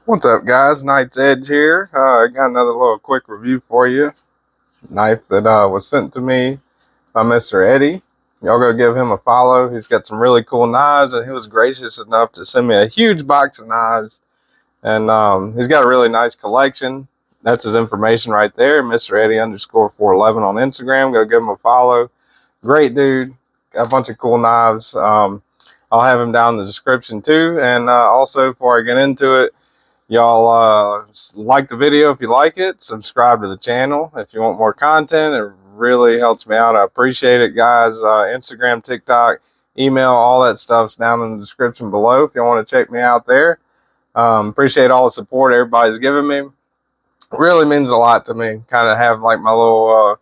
What's up, guys? Knight's Edge here. I got another little quick review for you. Knife that was sent to me by Mr. Eddie. Y'all go give him a follow. He's got some really cool knives, and he was gracious enough to send me a huge box of knives. And he's got a really nice collection. That's his information right there, Mr. Eddie _411 on Instagram. Go give him a follow. Great dude. Got a bunch of cool knives. I'll have him down in the description too. And also, before I get into it, y'all like the video if you like it. Subscribe to the channel if you want more content. It really helps me out. I appreciate it, guys. Instagram, TikTok, email, all that stuff's down in the description below if you want to check me out there. Appreciate all the support everybody's giving me. It really means a lot to me. Kind of have like my little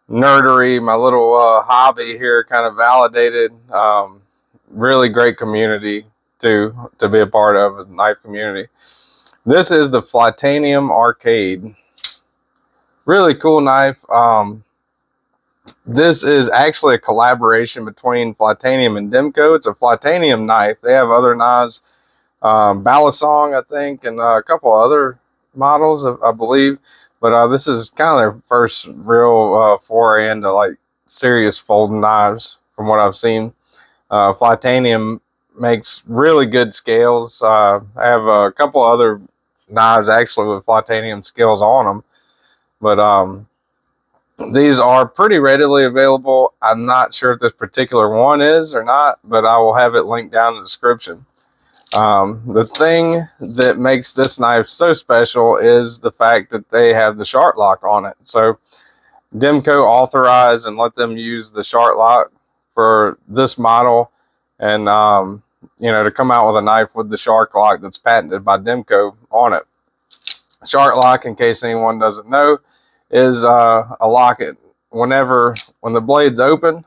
nerdery, my little hobby here kind of validated. Really great community to be a part of, a knife community. This is the Flytanium Arcade. Really cool knife. This is actually a collaboration between Flytanium and Demco. It's a Flytanium knife. They have other knives, Balisong, I think, and a couple other models, I believe. But this is kind of their first real foray into like serious folding knives, from what I've seen. Flytanium makes really good scales. I have a couple other knives actually with Flytanium scales on them, but these are pretty readily available. I'm not sure if this particular one is or not, but I will have it linked down in the description. The thing that makes this knife so special is the fact that they have the shark lock on it. So Demco authorized and let them use the shark lock for this model, and you know, to come out with a knife with the shark lock that's patented by Demco on it. Shark lock, in case anyone doesn't know, is a lock. When the blade's open,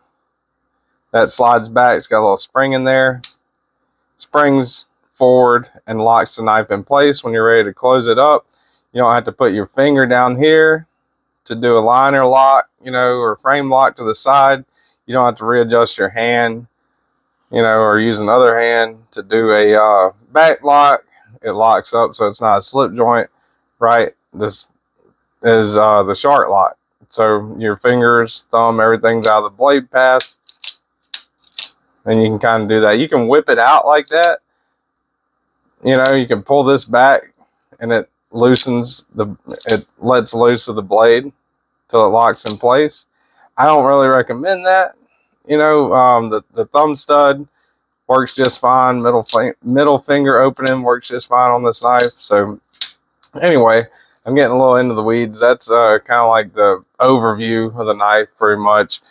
that slides back. It's got a little spring in there, springs forward and locks the knife in place. When you're ready to close it up, you don't have to put your finger down here to do a liner lock, you know, or frame lock to the side. You don't have to readjust your hand, you know, or use another hand to do a back lock. It locks up so it's not a slip joint, right? This is the shark lock. So your fingers, thumb, everything's out of the blade path, and you can kind of do that. You can whip it out like that. You know, you can pull this back and it loosens it lets loose of the blade till it locks in place. I don't really recommend that. You know, the thumb stud works just fine. Middle finger opening works just fine on this knife. So anyway, I'm getting a little into the weeds. That's kind of like the overview of the knife, pretty much.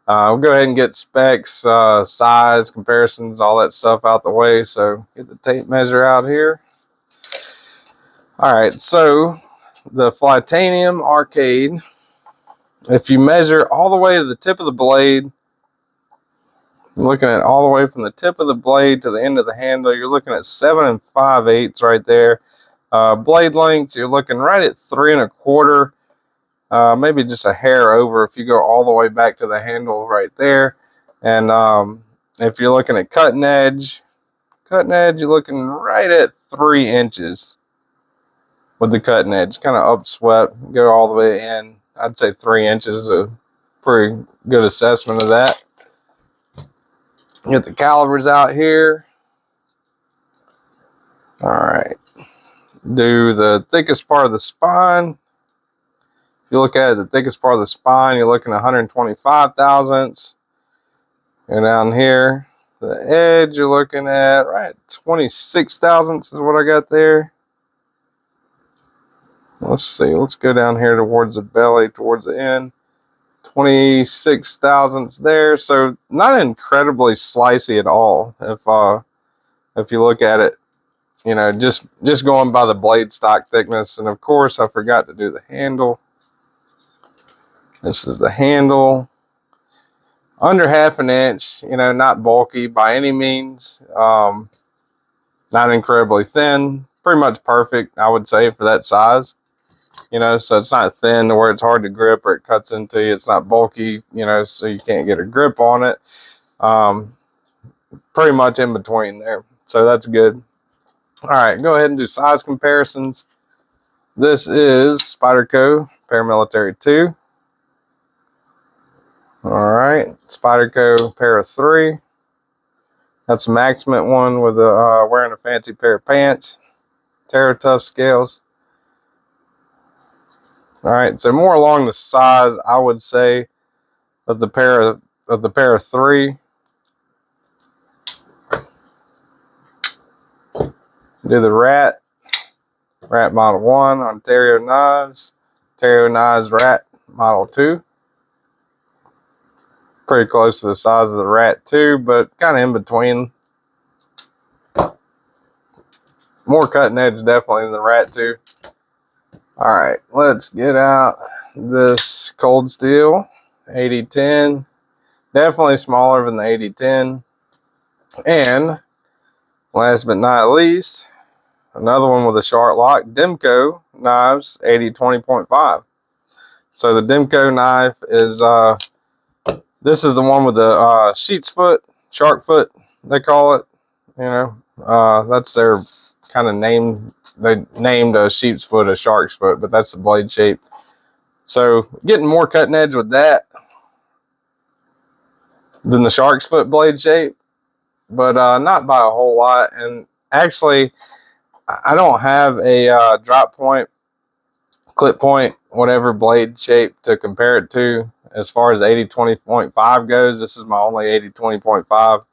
We'll go ahead and get specs, size, comparisons, all that stuff out the way. So get the tape measure out here. All right, so the Flytanium Arcade, if you measure all the way to the tip of the blade, looking at all the way from the tip of the blade to the end of the handle, you're looking at 7 5/8 right there. Blade lengths, you're looking right at 3 1/4. Maybe just a hair over if you go all the way back to the handle right there. And if you're looking at cutting edge, you're looking right at 3 inches with the cutting edge, kind of upswept, go all the way in. I'd say 3 inches is a pretty good assessment of that. Get the calibers out here. All right, do the thickest part of the spine. If you look at it, the thickest part of the spine, you're looking at 125 thousandths. And down here, the edge, you're looking at right 26 thousandths is what I got there. Let's see, let's go down here towards the belly, towards the end. 26 thousandths there. So not incredibly slicey at all. If you look at it, you know, just going by the blade stock thickness. And of course, I forgot to do the handle. This is the handle. Under 1/2 inch, you know, not bulky by any means. Not incredibly thin. Pretty much perfect, I would say, for that size. You know, so it's not thin to where it's hard to grip or it cuts into you. It's not bulky, you know, so you can't get a grip on it. Pretty much in between there. So that's good. All right, go ahead and do size comparisons. This is Spyderco Paramilitary 2. All right, Spyderco Para 3. That's a Maximate one with wearing a fancy pair of pants. Terra Tough scales. All right, so more along the size, I would say, of the Para 3. Do the Rat Model 1, Ontario Knives, Rat Model 2. Pretty close to the size of the Rat 2, but kind of in between. More cutting edge definitely than the Rat 2. All right, let's get out this Cold Steel 8010. Definitely smaller than the 8010. And last but not least, another one with a sharp lock, Demco knives 8020.5. So the Demco knife is this is the one with the sheep's foot, shark foot, they call it. You know, that's their kind of name. They named a sheep's foot a shark's foot, but that's the blade shape. So getting more cutting edge with that than the shark's foot blade shape, but not by a whole lot. And actually, I don't have a drop point, clip point, whatever blade shape to compare it to. As far as 8020.5 goes, this is my only 8020.5,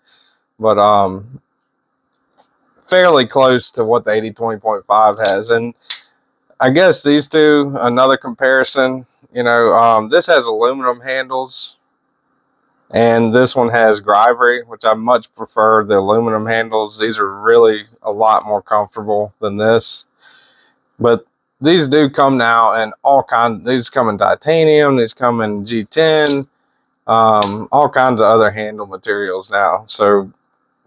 but fairly close to what the 8020.5 has. And I guess these two, another comparison, you know, this has aluminum handles and this one has Gryvery, which I much prefer the aluminum handles. These are really a lot more comfortable than this. But these do come now in all kinds. These come in titanium, these come in G10, all kinds of other handle materials now. So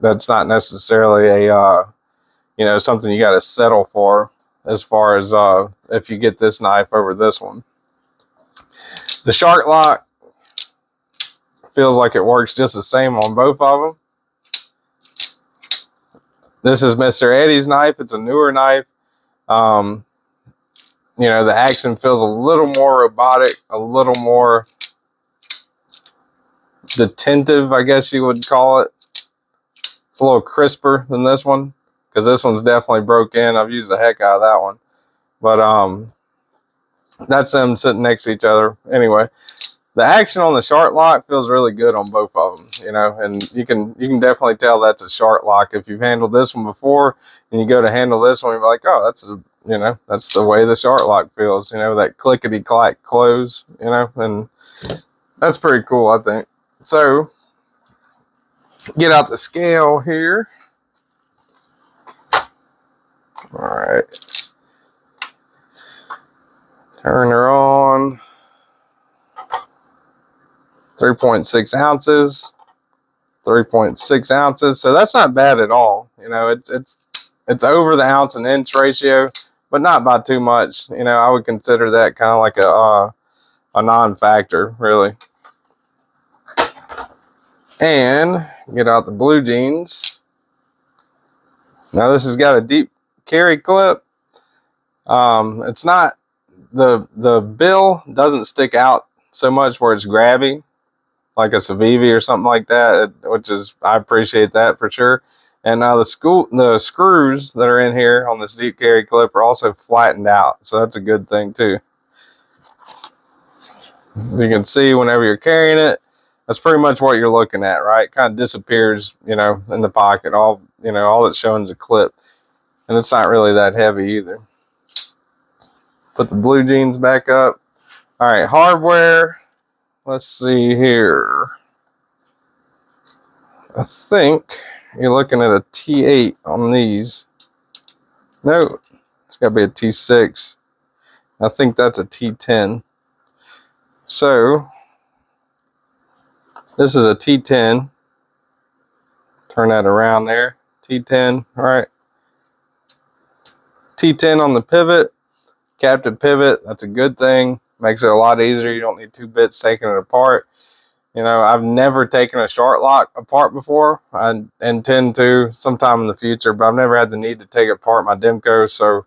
that's not necessarily a you know, something you got to settle for as far as if you get this knife over this one. The shark lock feels like it works just the same on both of them. This is Mr. Eddie's knife. It's a newer knife. You know, the action feels a little more robotic, a little more detentive, I guess you would call it. It's a little crisper than this one, because this one's definitely broke in. I've used the heck out of that one. But that's them sitting next to each other. Anyway, the action on the shark lock feels really good on both of them, you know, and you can definitely tell that's a shark lock. If you've handled this one before and you go to handle this one, you're like, oh, that's a, you know, that's the way the shark lock feels, you know, that clickety clack close, you know, and that's pretty cool, I think. So get out the scale here. All right, turn her on. 3.6 ounces, 3.6 ounces. So that's not bad at all. You know, it's over the ounce and inch ratio, but not by too much. You know, I would consider that kind of like a non-factor, really. And get out the blue jeans. Now this has got a deep carry clip. It's not, the bill doesn't stick out so much where it's grabby, like a Civivi or something like that, which is, I appreciate that for sure. And now the screws that are in here on this deep carry clip are also flattened out, so that's a good thing too. You can see whenever you're carrying it, that's pretty much what you're looking at, right? It kind of disappears, you know, in the pocket. All, you know, all it's showing is a clip, and it's not really that heavy either. Put the blue jeans back up. All right, hardware. Let's see here. I think you're looking at a T8 on these. No, it's got to be a T6. I think that's a T10. So this is a T10. Turn that around there. T10, all right. T10 on the pivot. Captive pivot, that's a good thing. Makes it a lot easier. You don't need two bits taking it apart. You know, I've never taken a short lock apart before. I intend to sometime in the future, but I've never had the need to take apart my Demco, so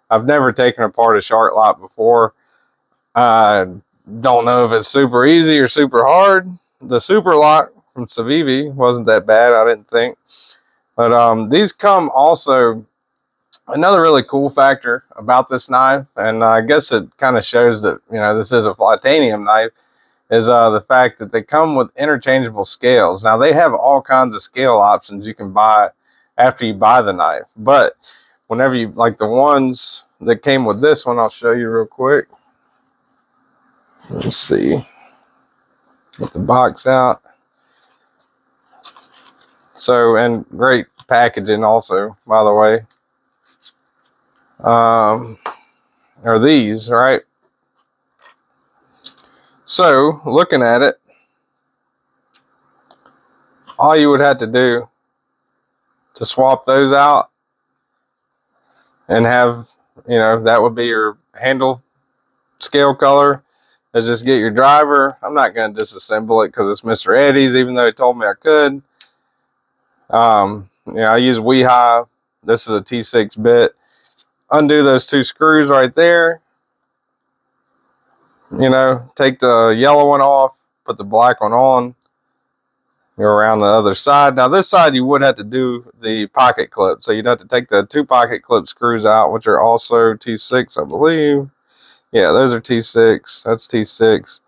I've never taken apart a short lock before. I don't know if it's super easy or super hard. The super lock from Civivi wasn't that bad, I didn't think. But these come also, another really cool factor about this knife, and I guess it kind of shows that, you know, this is a Flytanium knife, is the fact that they come with interchangeable scales. Now, they have all kinds of scale options you can buy after you buy the knife, but whenever you, like the ones that came with this one, I'll show you real quick. Let's see. Get the box out. So, and great packaging also, by the way. Are these, right? So, looking at it, all you would have to do to swap those out and have, you know, that would be your handle scale color, is just get your driver. I'm not going to disassemble it because it's Mr. Eddie's, even though he told me I could. You know, I use Weehigh. This is a T6 bit. Undo those two screws right there. You know, take the yellow one off, put the black one on, go around the other side. Now, this side you would have to do the pocket clip. So you'd have to take the two pocket clip screws out, which are also T6, I believe. Yeah, those are T6. That's T6.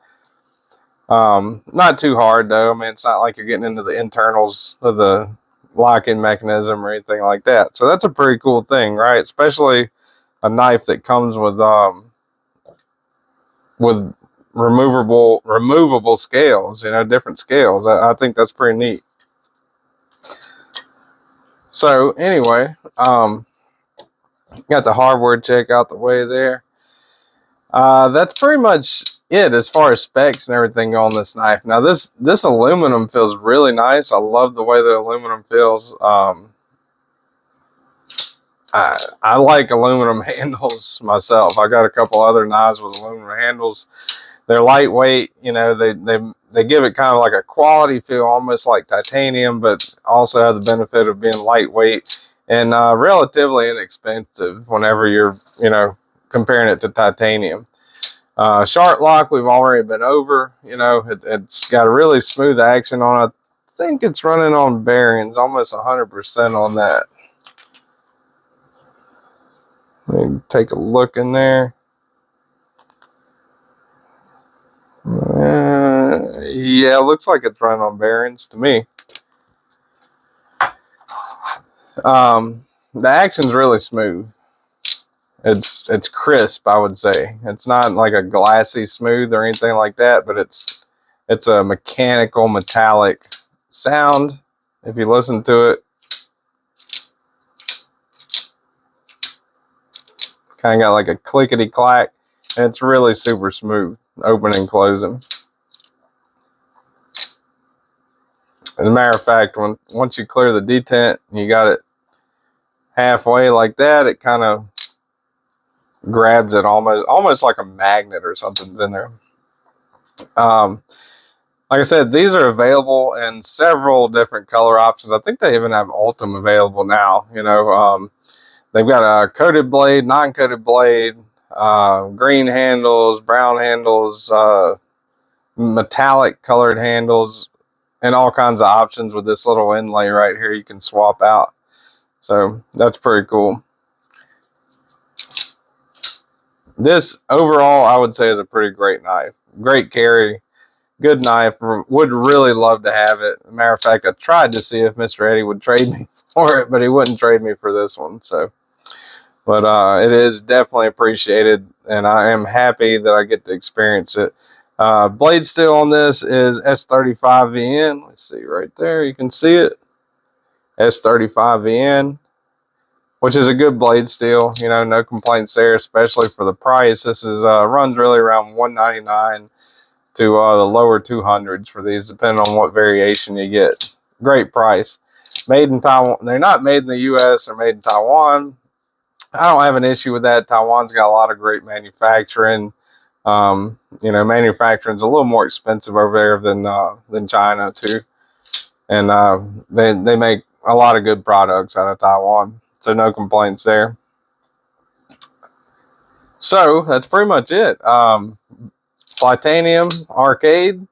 Not too hard, though. I mean, it's not like you're getting into the internals of the locking mechanism or anything like that. So that's a pretty cool thing, right? Especially a knife that comes with removable scales, you know, different scales. I think that's pretty neat. So anyway, got the hardware check out the way there. That's pretty much it as far as specs and everything go on this knife. Now this aluminum feels really nice. I love the way the aluminum feels. I like aluminum handles myself. I got a couple other knives with aluminum handles. They're lightweight, you know, they give it kind of like a quality feel, almost like titanium, but also have the benefit of being lightweight and relatively inexpensive whenever you're, you know, comparing it to titanium. Sharp lock we've already been over. You know, it's got a really smooth action on it. I think it's running on bearings, almost 100% on that. Let me take a look in there. Yeah, looks like it's running on bearings to me. The action's really smooth. It's crisp, I would say. It's not like a glassy smooth or anything like that, but it's a mechanical metallic sound if you listen to it. Kind of got like a clickety clack, and it's really super smooth, open and closing. As a matter of fact, once you clear the detent and you got it halfway like that, it kind of grabs it almost like a magnet or something's in there. Like I said, these are available in several different color options. I think they even have Ultim available now. You know, they've got a coated blade, non-coated blade, green handles, brown handles, metallic colored handles, and all kinds of options with this little inlay right here you can swap out. So that's pretty cool. This overall, I would say, is a pretty great knife. Great carry, good knife. Would really love to have it. As a matter of fact, I tried to see if Mr. Eddie would trade me for it, but he wouldn't trade me for this one. So, but it is definitely appreciated, and I am happy that I get to experience it. Blade steel on this is S35VN. Let's see right there. You can see it. S35VN, which is a good blade steel. You know, no complaints there, especially for the price. This is runs really around $199 to the lower 200s for these, depending on what variation you get. Great price. Made in Taiwan. They're not made in the U.S. They're made in Taiwan. I don't have an issue with that. Taiwan's got a lot of great manufacturing. You know, manufacturing's a little more expensive over there than China too, and they make a lot of good products out of Taiwan, so no complaints there. So that's pretty much it. Flytanium Arcade.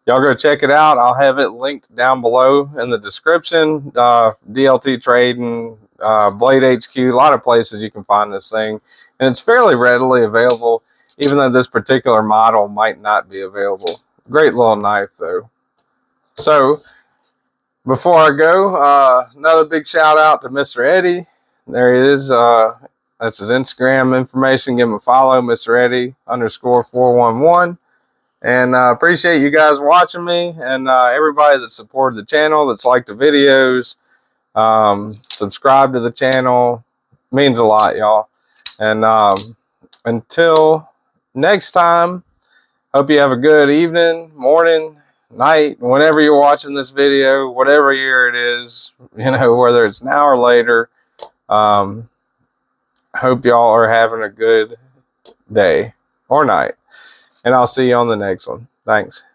Y'all go check it out. I'll have it linked down below in the description. DLT Trading, Blade HQ, a lot of places you can find this thing. And it's fairly readily available, even though this particular model might not be available. Great little knife, though. So, before I go, another big shout out to Mr. Eddie. There he is. That's his Instagram information. Give him a follow, Mr. Eddie _411. And appreciate you guys watching me, and everybody that supported the channel, that's liked the videos, subscribe to the channel. Means a lot, y'all. And until next time, hope you have a good evening, morning, night, whenever you're watching this video, whatever year it is, you know, whether it's now or later. Hope y'all are having a good day or night. And I'll see you on the next one. Thanks.